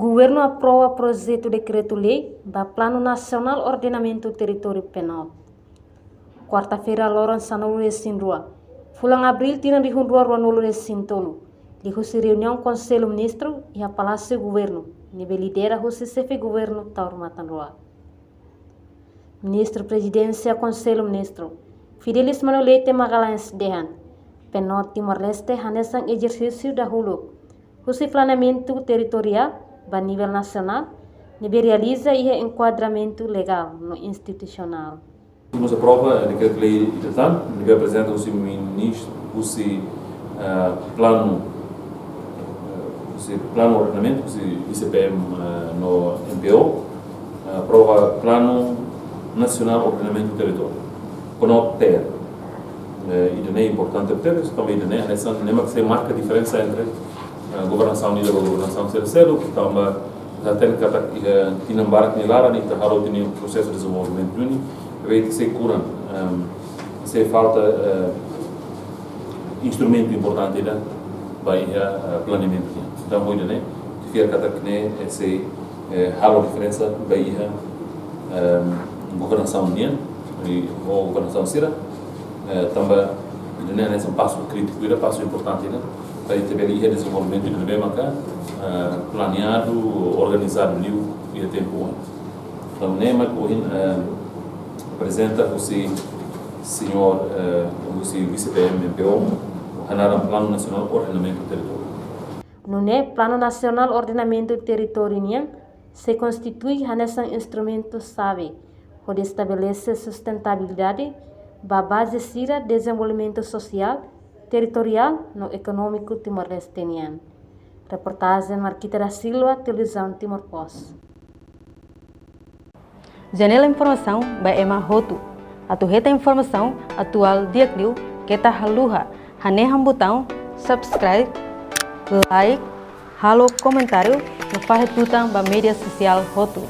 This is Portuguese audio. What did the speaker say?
governo aprova projeto decreto-lei da Plano Nacional Ordenamento Território Penal. Quarta-feira, Lawrence Sanolo Sindrua. Fulang Abril, tiran rihundua Ronolo Sintolo. Lihusi reunião Conselho Ministro e a Palácio Governo. Nível lidera Husi Chefe Governo Taurmatan Roa. Ministro Presidência Conselho Ministro. Fidelis Manolete Magalhães Dehan. Penal Timor-Leste hanesan exercício da Hulu. Husi planeamento territorial a nível nacional, nível realiza e enquadramento legal no institucional. Temos a prova de decreto-lei entretanto, nível apresenta o seu ministro, o seu plano ordenamento, o seu ICPM no MPO, aprova plano nacional ordenamento do território, com TER. E é importante ter isso também, essa que marca a diferença entre a governação unida e a governação terceira, que também já tem que tinambar que lara nem terraro tem processo de desenvolvimento único, veio que se cura, se falta instrumento importante da para planeamento. Então muito né, que fica que né esse halo diferença baía governação unida e governação terceira, também né esse passo crítico e passo importante né. Para ter desenvolvimento do bem planeado, organizado e a tempo. Então, nema que apresenta o senhor vice-PM MPO, o Plano Nacional Ordenamento do Território. No Plano Nacional Ordenamento do Território se constitui um instrumento chave para estabelecer sustentabilidade, a base de desenvolvimento social, territorial no econômico timor-lesteniano. Reportagem Marquita da Silva, Televisão Timor Post. Janela Informação by Emma Hotu. Atuheta informação atual diakliu kita haluha. Haneham botão subscribe, like, halo comentário no fahit botão ba media social Hotu.